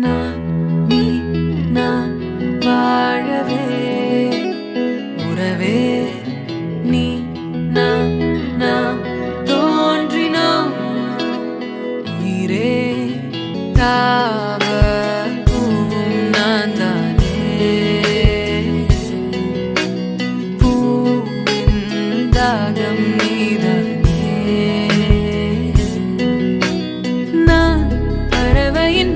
நான் நீ நான் வாழவே உறவே நீ நான் நான் தோன்றினோம் உயிரே தாவ பூவும் நான் தானே பூவின் தாகம் நீதானே நான் பறவையின்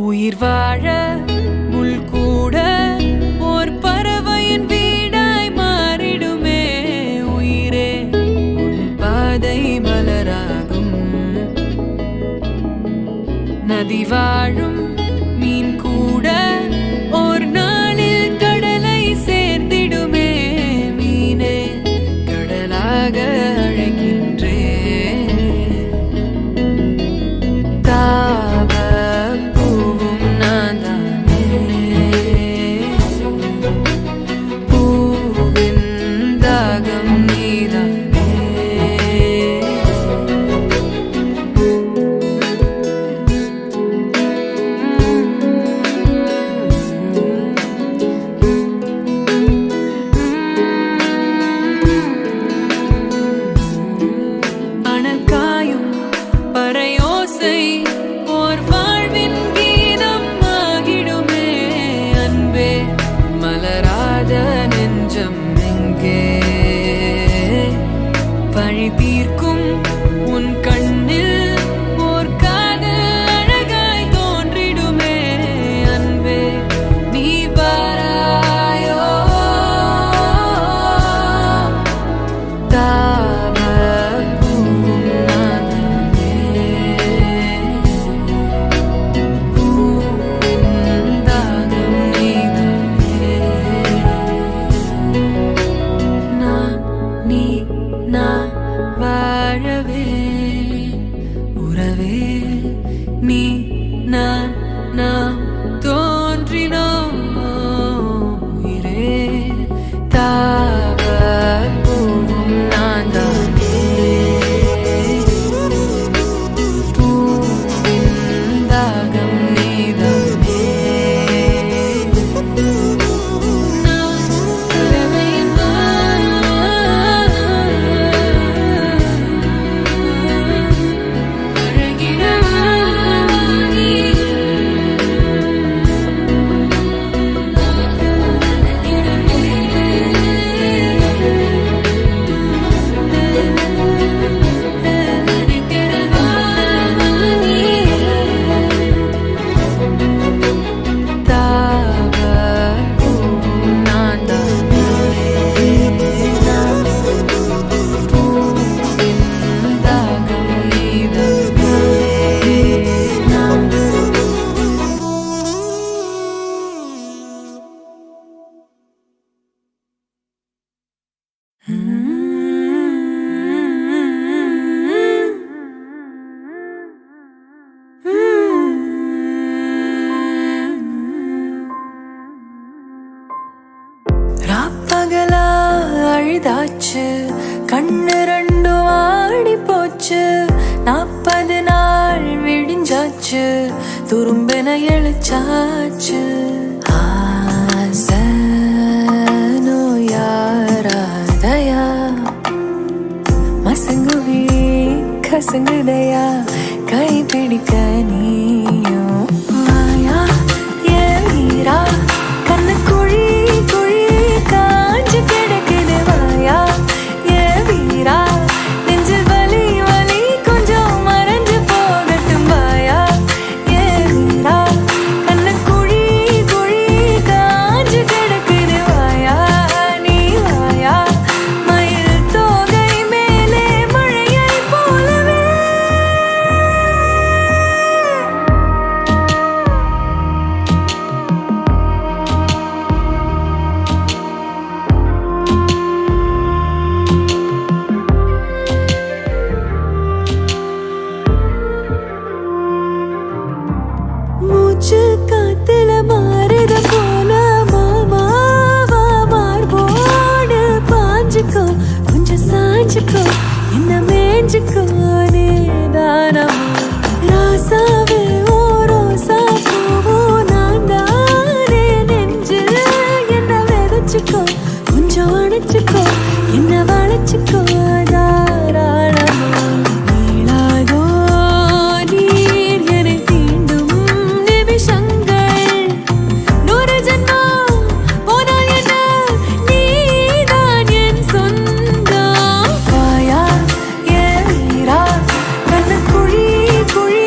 உயிர் வாழ முள் கூட ஓர் பறவையின் வீடாய் மாறிடுமே உயிரே உன் பாதை மலராகும் நதி வாழும் மீன் கூட ஓர் நாளில் கடலை சேர்ந்திடுமே மீனே கடலாக அழைக்கின்றே பழி தீர்க்கும் உன் கண்ணில் ஓர் காதல் அழகாய் தோன்றிடுமே அன்பே நீ பாராயோ தாவ பூவும் நானே பூவின் தாகம் நீதானே நான் நீ நான் வாழவே உறவே நீ நான் நாம் தோன்றினோம் உயிரே தாவ பூவும் நான் தானே பூவின் தாகம் நீதானே ராப்பகலா அழுதாச்சு கண்ணு ரெண்டும் ஆடி போச்சு 40 நாள் விடிஞ்சாச்சு துரும்பென எழுச்சாச்சு ஆசனோ யாராதயா மசங்குவி கசங்குதையா கை பிடிக்க நீயும் மாயா ஏரா கண்ணு குழி குழி காஞ்சு கிடக்குது வாயா ஏ வீர தெரிஞ்சுக்கோ நீதானமா ராசாவே ஓ ரோசா பூவோ நான் தானே நெஞ்சில் என்ன விதைச்சுக்கோ கொஞ்சம் அணைச்சுக்கோ என்ன வளைச்சுக்கோ தாராளமா நீளாதோ நீர் என்னை தீண்டும் நிமிஷங்கள் 100 ஜென்மம் போனால் என்ன நீதான் என் சொந்தம் வாயா என் வீரா கண்ணு குழி குழி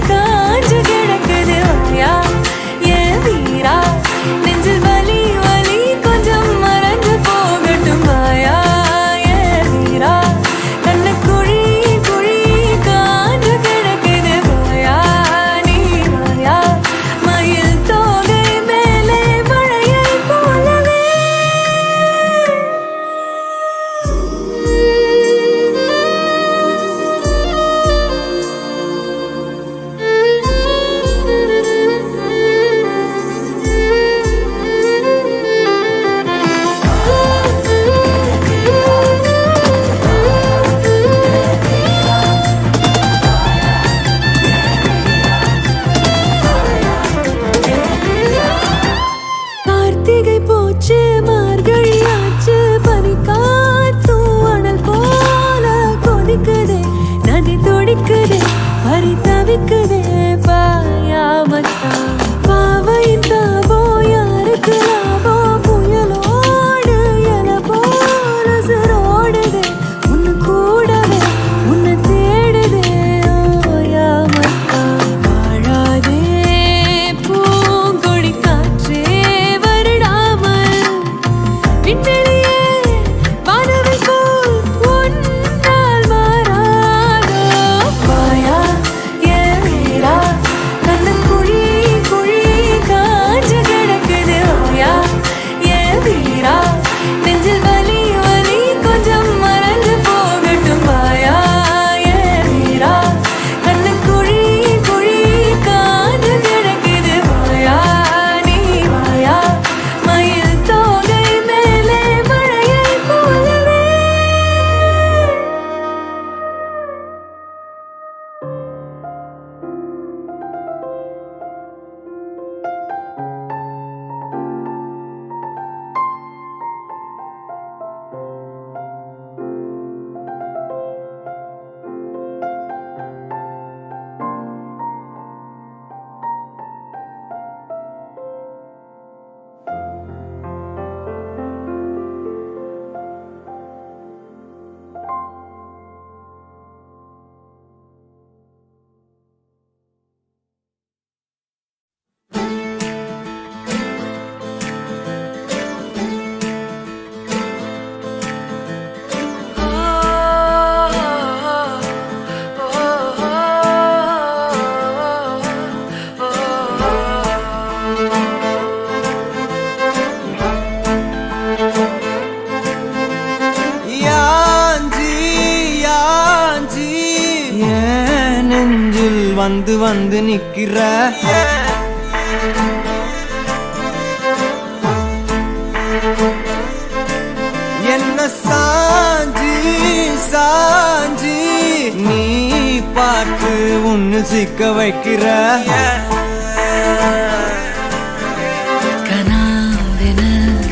காஞ்சு கிடக்குது வாயா என் வீரா நெஞ்சில் வலி வலி கொஞ்சம் மறந்து போகட்டும் வாயா என் வீரா கண்ணு குழி குழி காஞ்சு கிடக்குது வாயா நீ வாயா மயில் தோகை மேலே மழையை போலவே கார்த்திகை போச்சு மார்கழி ஆச்சு பனி காத்தும் அனல் போல கொதிக்குதே நதி துடிக்குதே பறி தவிக்குதே பாயாமத்தான் பாவையின் தாபோ யாருக்கு லாபோ புயலோடு என போல சிரோடுதே உன்னு கூடவே உன்னை தேடுதே ஓயாமத்தான் வாழாதே பூங்கொடி காற்றே வருடாமல் விண்வெளியே வானவில் போல் உன்னால் மாறாதோ வாயா என் வீரா கண்ணு குழி குழி காஞ்சு கிடக்குது வாயா என் வீரா நெஞ்சில் வலி வலி கொஞ்சம் மறந்து போகட்டும் வாயா என் வீரா கண்ணு குழி குழி காஞ்சு கிடக்குது வாயா நீ வாயா மயில் தோகை மேலே மழையை போலவே யாஞ்சி யாஞ்சி ஏன் நெஞ்சில் வந்து வந்து நிக்கிற என்ன சாஞ்சி சாஞ்சி நீ பார்த்து உன்னு சிக்க வைக்கிற கனாவென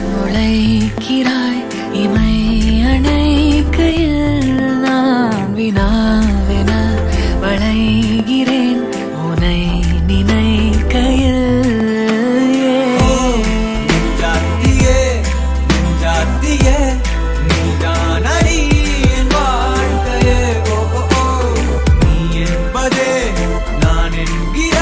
முளைக்கிறாய் இமை அணைக்கையில் நான் வினாவென வளைகிறேன் உனை நினைக்கையில் ஜாத்தியே ஜாத்தியே நீதான் அடி என் வாழ்க்கையே ஓ ஓ, ஓ. நீ என்பதே நான் என்கிற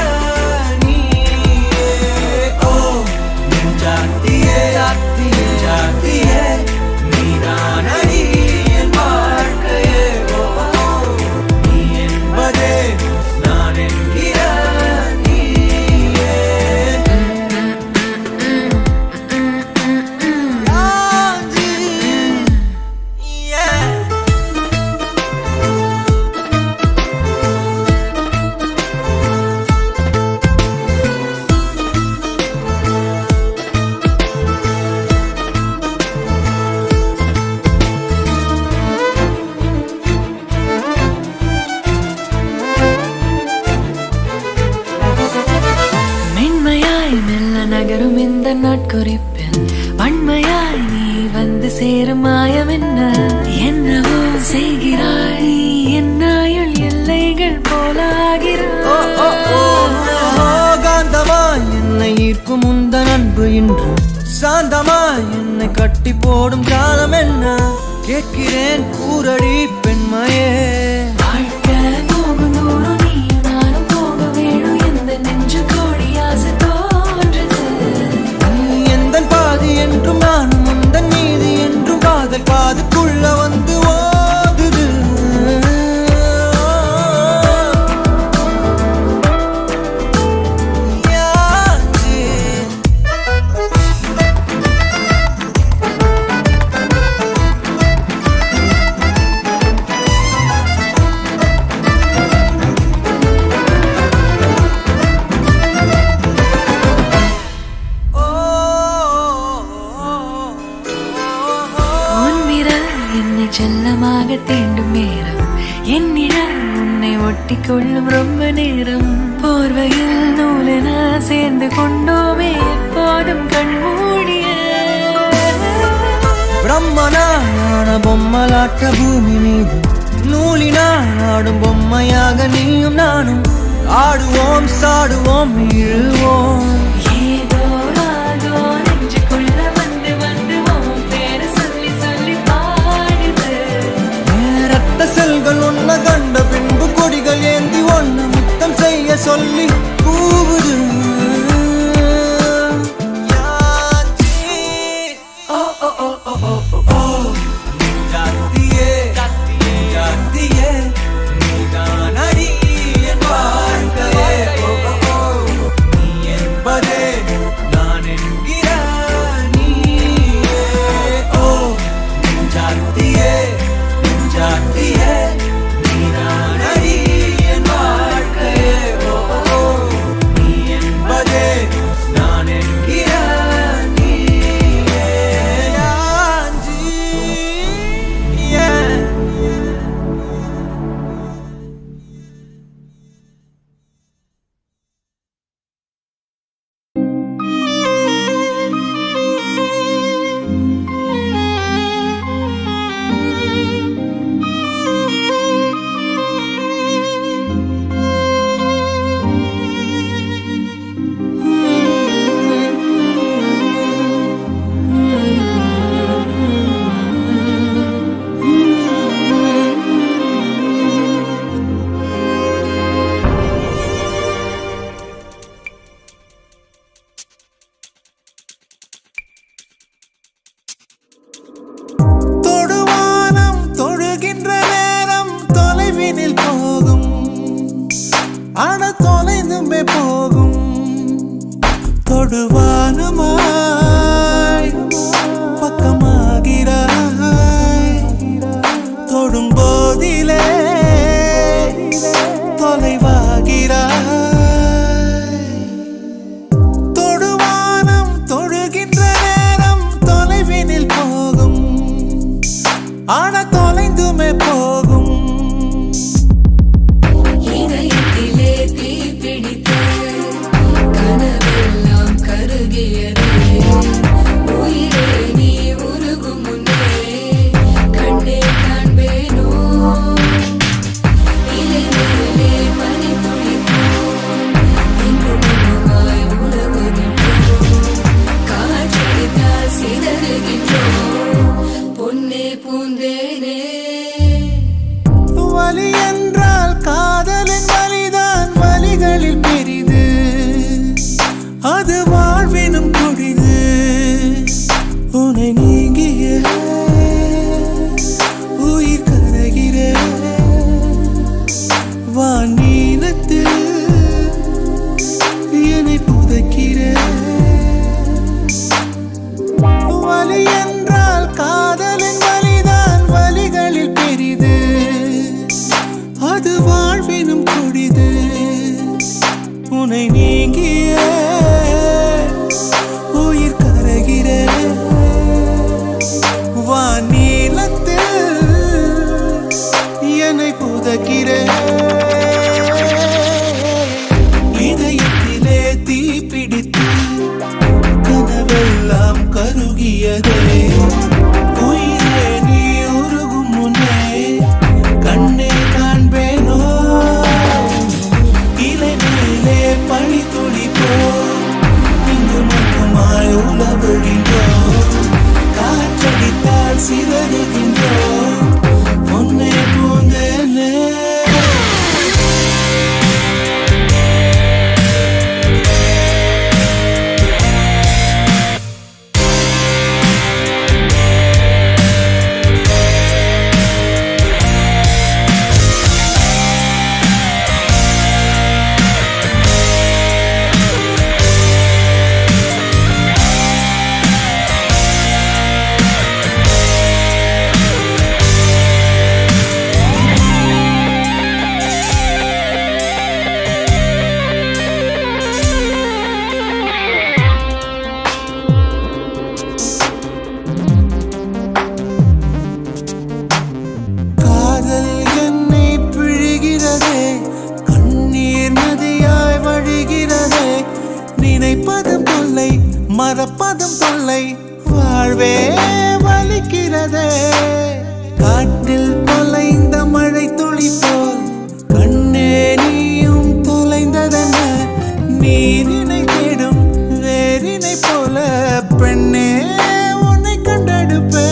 இந்த நாட்குறிப்பில் வன்மையாய் நீ வந்து சேரும் மாயம் என்னவோ செய்கிறாய் நீ என்னாயுள் எல்லைகள் போலாகிறாய் காந்தமாய் என்னை ஈர்க்கும் உந்தன் அன்பு இன்று சாந்தமாய் என்னை கட்டி போடும் காலம் என்ன கேட்கிறேன் கூரடி பெண்மையே என்றும் நானும் உந்தன் மீது என்றும் காதல் காதுக்குள்ள வந்து ஓதுது செல்லமாக தீண்டும் நேரம் என்னிடம் உன்னை ஒட்டி கொள்ளும் ரொம்ப நேரம் போர்வையில் நூலென சேர்ந்து கொண்டோமே எப்போதும் கண்மூடிய பிரம்மனான பொம்மலாட்ட பூமி மீது நூலினால் ஆடும் பொம்மையாக நீயும் நானும் ஆடுவோம் சாடுவோம் இழுவோம் ஏதோ ராகோ நெஞ்சுக்குள்ள வந்து வந்து பேரு சொல்லி சொல்லி செல்கள் ஒன்ன கண்ட பின்பு கொடிகள் ஏந்தி ஒன்ன முத்தம் செய்ய சொல்லி கூவுது இதயத்திலே தீ பிடித்து கனவு மறைப்பதும் தொல்லை, மறப்பதும் தொல்லை, வாழ்வே வலிக்கிறதே. காட்டில் தொலைந்த மழை துளி போல் கண்ணே நீயும் தொலைந்ததென்ன? நீரினை தேடும் வேரினை போல பெண்ணே உன்னை கண்டெடுப்பே.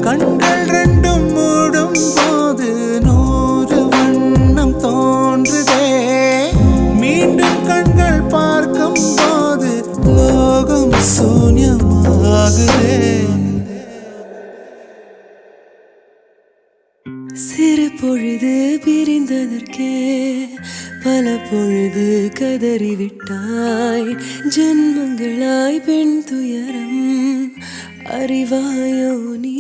கண்கள் ரெண்டும் மூடும் போது 100 வண்ணம் தோன்றுதே. மீண்டும் கண்கள் பார்க்கும் போது லோகம் சூன்யமாகுதே. சிறு பொழுது பிரிந்ததற்கே பல பொழுது கதறிவிட்டாய். ஜென்மங்களாய் பெண் துயரம் அறிவாயோ நீ?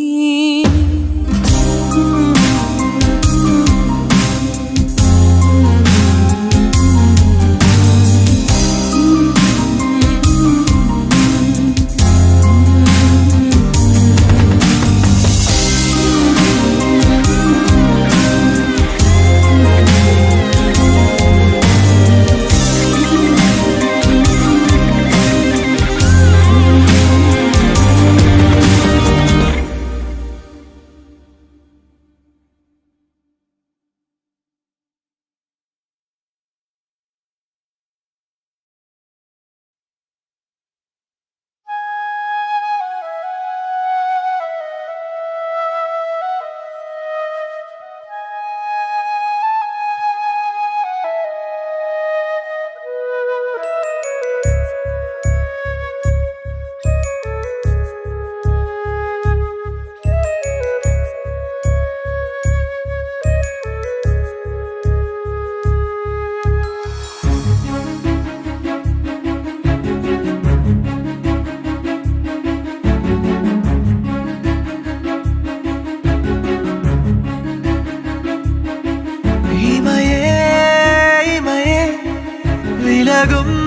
விலகும்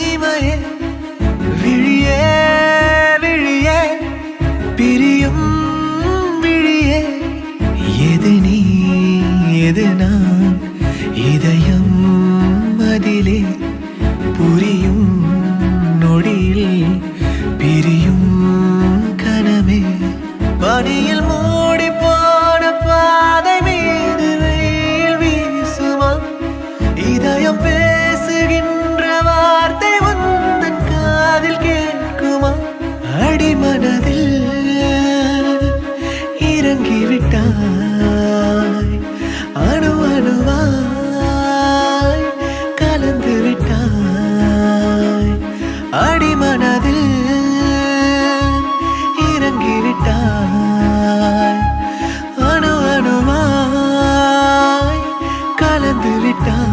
இமையே விழியே விழியே பிரியும் விழியே. எது நீ எது நான் இதயம் அதிலே புரியும் நொடியில் பிரியும் கனமே. பனியில் மூடி போன பாதை மீது வெயில் வீசுமா? இதயம் பேசுகின்ற வார்த்தை உந்தன் காதில் கேட்குமா? அடிமனதில் இறங்கிவிட்டாய், அணு அணுவாய் கலந்து விட்டாய். அடிமனதில் இறங்கிவிட்டாய், அணு அணுவாய் கலந்து விட்டாய்.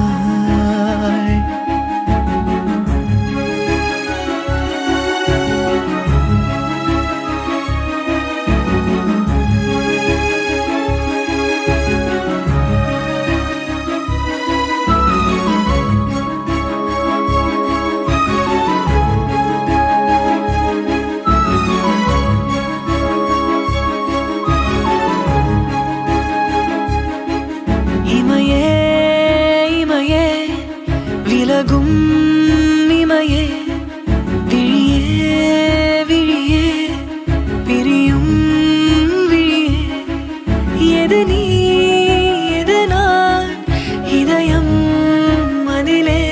இமையே இமையே விலகும் இமையே விழியே விழியே பிரியும் விழியே. எது நீ எது நான் இதயம் அதிலே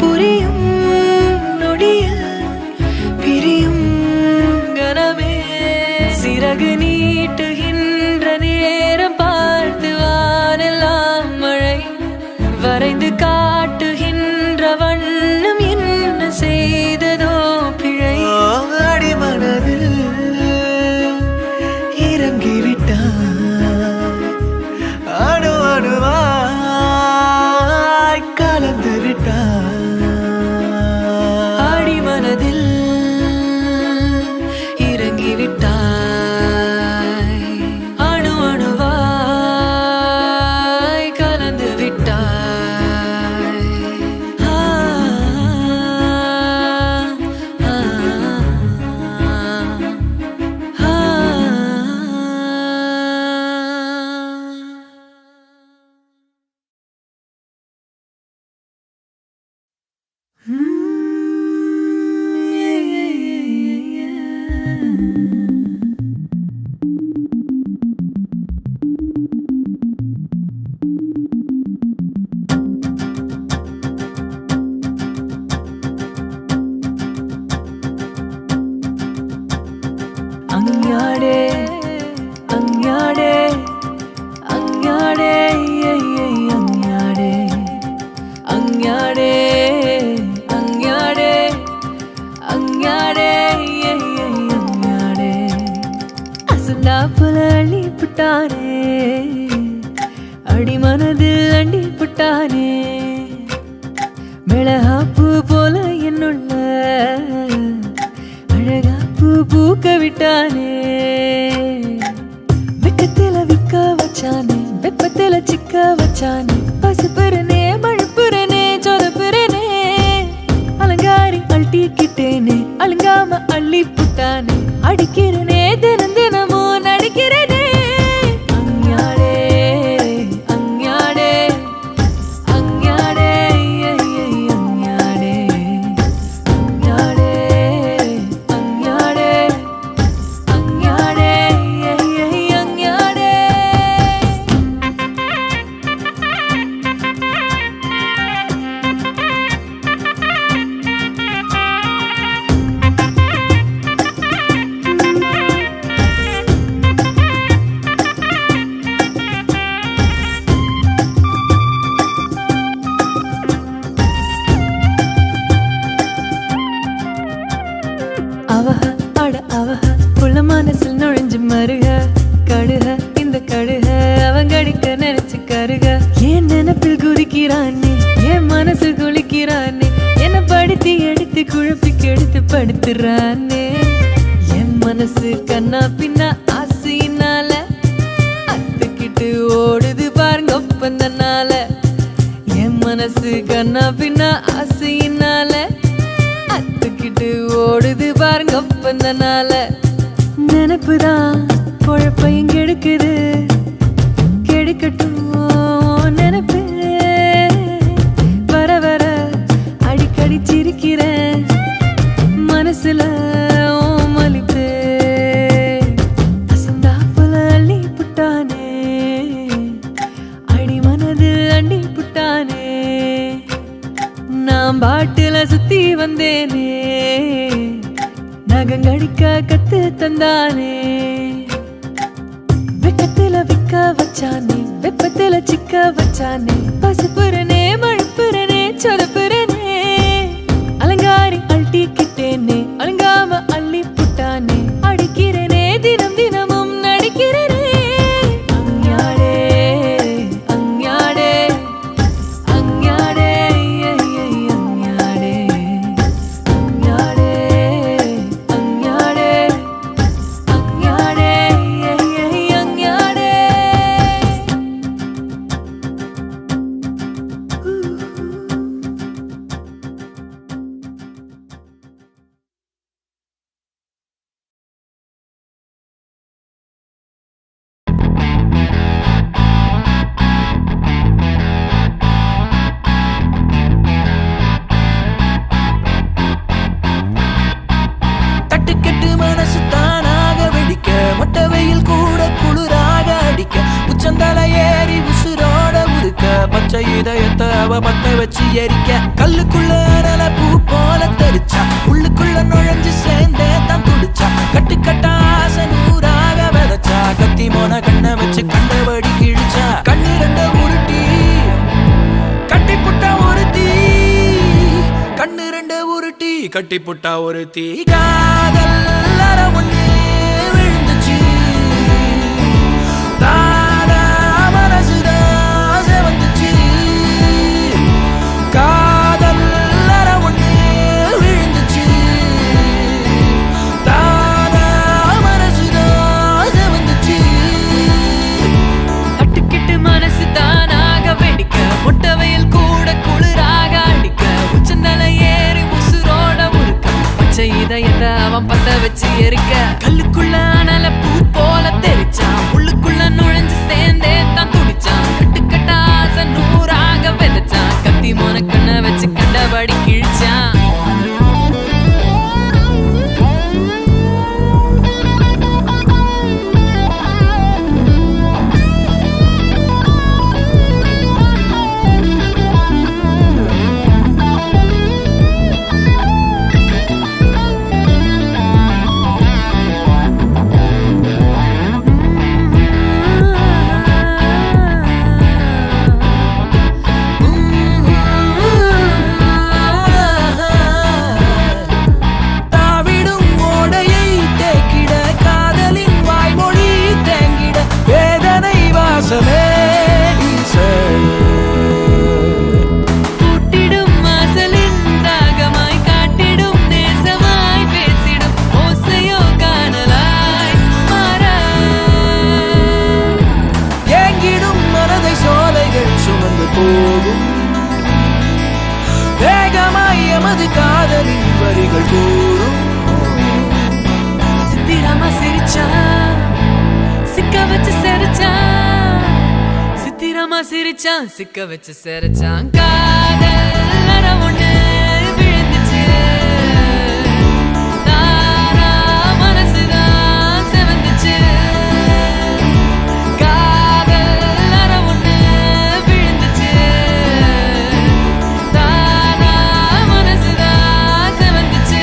புரியும் நொடியில் பிரியும் கனமே. சிறகு நீட்டுகின்ற நேரம் பார்த்து வானெல்லாம் மழை வரைந்து காட்டுகின்ற வண்ணம் என்ன செய்ததோ பிழை. அடிமனதில் இறங்கிவிட்டாய், அணு அணுவாய் கலந்து விட்டாய். அடிமனதில் இறங்கிவிட்டாய், அணு அணுவாய் கலந்து விட்டாய். ஆ, ஆ, ஆ, ஆ. அங்காடே அங்காடே அங்காடே அங்காடே அங்காடே அங்காடே அங்காடே அங்காடே அசந்தா போல அள்ளி புட்டானே அடி மனதில் அண்டி புட்டானே மிளகாப்பூ போல என்னுள்ள அழகாப்பூ பூக்க விட்டானே வெக்கத்தில விக்க வச்சானே வெப்பத்தில சிக்க வச்சானே பசுப்புறனே மழுப்புறனே சொதப்புறனே அலங்காரி அழட்டிக்கிட்டேனே அலங்காம அள்ளி புட்டானே அடிக்கிறனே தினம் தினமும் நடிக்கிறனே அங்காடே அங்காடே அங்காடே அங்காடே அங்காடே அங்காடே அங்காடே அவஹ அட அவஹ புள்ள மனசில் நுழைஞ்சு மருக கடுக இந்த கடுக அவங்கடிக்க நினைச்சு கருக என் நினைப்பில் குதிக்கிறானே என் மனசு குளிக்கிறானே என்ன படுத்தி எடுத்து குழப்பி கெடுத்து படுத்துறானே என் மனசு கண்ணா பின்னா ஆசையினால அத்துக்கிட்டு ஓடுது பாருங்க ஒப்பந்தனால என் மனசு கண்ணா பின்னா ஆசையினால அத்துக்கிட்டு ஓடுது பாருங்க ஒப்பந்தனால நினைப்புதான் குழப்பையும் கெடுக்குது கெடுக்கட்டும் நினைப்பு வர வர அடிக்கடி சிரிக்கிறேன் மனசுல மலிப்பு அசந்தா போல அள்ளி புட்டானே அடி மனது அண்டி புட்டானே நான் பாட்டுல சுத்தி வந்தேனே நகங்கடிக்க கத்து தந்தானே வெக்கத்துல விக்க வச்சானே வெப்பத்துல சிக்க வச்சானே பசுப்புறனே மழுப்புறனே சொதப்புறனே அலங்காரி அழட்டிக்கிட்டேனே அலங்காம அள்ளி புட்டானே அடிக்கிறனே தினம் தினமும் நடிக்கிறனே அங்காடே அங்காடே அங்காடே அங்காடே அங்காடே அங்காடே அங்காடே தட்டுக்கெட்டு மனசு தானாக வெடிக்க மொட்டை வெயில் கூட குளிராக அடிக்க உச்சந்தலை ஏறி உசுரோட உருக்க பச்சை இதயத்தை அவ பத்த வச்சு எரிக்க கல்லுக்குள்ள அனல பூ போல தெரிச்சா உள்ளுக்குள்ள நுழைஞ்சு சேர்ந்தே தான் துடிச்சா கட்டுக்கட்டா ஆசை நூறாக விதைச்சா கத்தி மோன கண்ணை வச்சு கண்டபடி கிழிச்சா கண்ணு ரெண்ட உருட்டி கட்டி புட்டா ஒரு தீ கண்ணு ரெண்ட உருட்டி கட்டி புட்டா ஒரு தீ காதல் ஒண்ணு விழுந்துச்சு தானா மனசுதான் வந்துச்சு காதல் ஒண்ணு விழுந்துச்சு தானா மனசுதான் வந்துச்சு அட்டுக்கிட்டு மனசு தானாக வெடிக்க முட்டவையில் கூட குளிராக அடிக்க உச்சந்தலை ஏறி உசுரோட உருக்க பச்சை இதயத்தை அவன் பத்த வச்சு எரிக்க கல்லுக்குள்ள அனல பூ போல தெரிச்சா உள்ளுக்குள்ள நுழைஞ்சு சேர்ந்தே தான் துடிச்சான் கட்டுக்கட்டா ஆசை நூறாக விதைச்சான் கத்தி மோன கண்ணை வச்சு கண்டபடி கிழிச்சான் வச்சு சிரிச்சான், சித்திரமா சிரிச்சான், சிக்க வச்சு சிரிச்சான். காதல் அற ஒண்ணு விழுந்துச்சு, தானா மனசுதான் செவந்துச்சு. காதல் அற ஒண்ணு விழுந்துச்சு, தானா மனசுதான் செவந்துச்சு.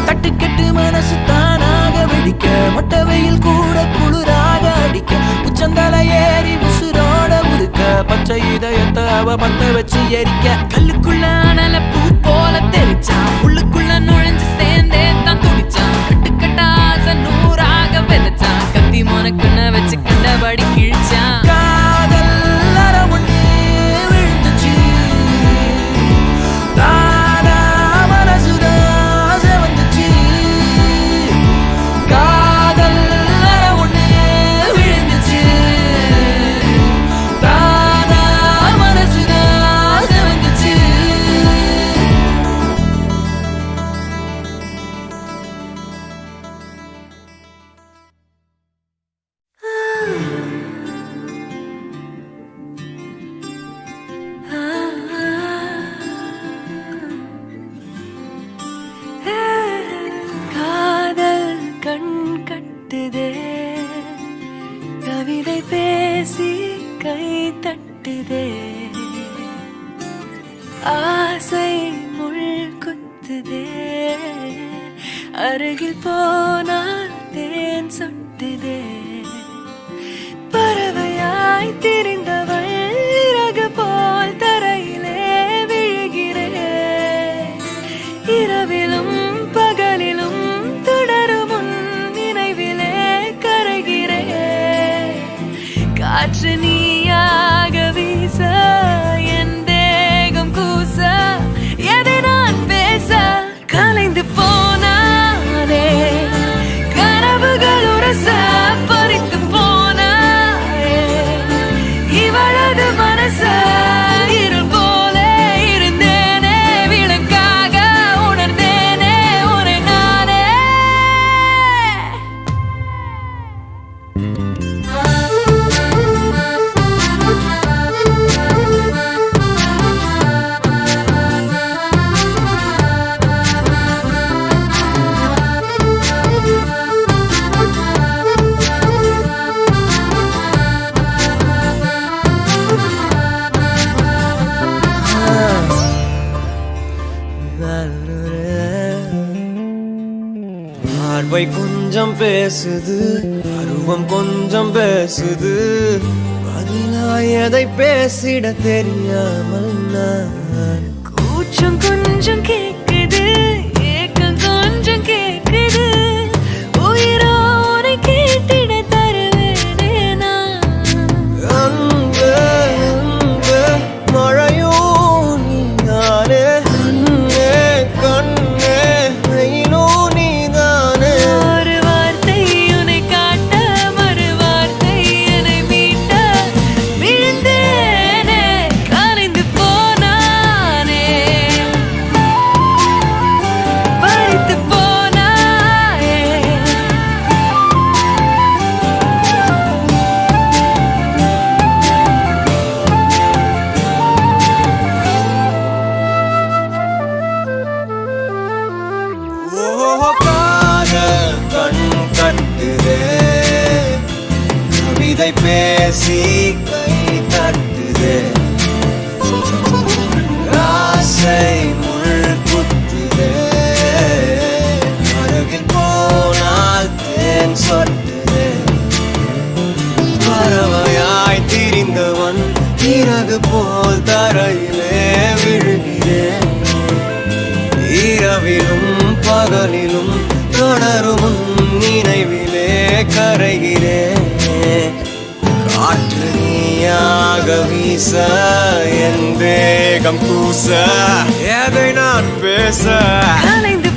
தட்டுக்கெட்டு மனசு தானாக வெடிக்க, மொட்டை வெயில் கூட குளிராக அடிக்க, உச்சந்தல ஏறி உசுரோட உருக்க, பச்சை இதயத்தை அவ பத்த வச்சு எரிக்க. கல்லுக்குள்ள அனல பூ போல தெரிச்சான், உள்ளுக்குள்ள நுழைஞ்சு சேர்ந்தே தான் துடிச்சான். கட்டுக்கட்டா ஆசை நூறாக விதைச்சான், கத்தி மொனக்குன்ன வச்சு கண்டபடி கிழிச்சான். காதல் அற ஒண்ணு விழுந்துச்சு, தானா மனசுதான் செவந்துச்சு. காதல் அற ஒண்ணு விழுந்துச்சு, தானா மனசுதான் செவந்துச்சு. காதல் கண் கட்டுதே, கவிதை பேசி கை தட்டுதே, ஆசை முள் குத்துதே, அருகில் போனால் தேன் சொட்டுதே. பறவையாய் திரிந்தவள் இறகு போல் தரையிலே விழுகிறேன். இரவிலும் பகலிலும் தொடரும் உன் நினைவிலே கரைகிறேன். காற்று நீயாக வீச, என் தேகம் கூச, எதை நான் பேச கலைந்து போனானே. கனவுகள் உரச பறித்து போனாயே, இவளது மனச இருள் போல இருந்தேனே, விளக்காக உணர்ந்தேனே உன்னை நானே. பார்வை கொஞ்சம் பேசுது, அருவம் கொஞ்சம் பேசுது, பதிலாய் எதை பேசிட தெரியாமல் நான். கூச்சம் கொஞ்சம் கேக்குது, ஏக்கம் கொஞ்சம் கேக்குது, உயிரோரை கேட்டிட தருவேனே நான். அன்பே அன்பே மழையோ நீதானே, கண்ணே கண்ணே வெயிலோ நீதானே. ஒரு வார்த்தை உன்னை காட்ட, மறு வார்த்தை என்னை மீட்ட, விழுந்தேனே கலைந்து போனானே, பறித்து போனாயே. ஓ காதல் கண் கட்டுதே, கவிதை பேசி கை தட்டுதே, ஆசை முள் குத்துதே, அருகில் போனால் தேன் சொட்டுதே. பறவையாய் திரிந்தவன் இறகு போல் தரையிலே விழுகிறேன். இரவிலும் பகலிலும் தொடரும் உன் நினைவிலே கரைகிறேன். காற்று நீயாக வீச, என் தேகம் கூச, எதை நான் பேச கலைந்து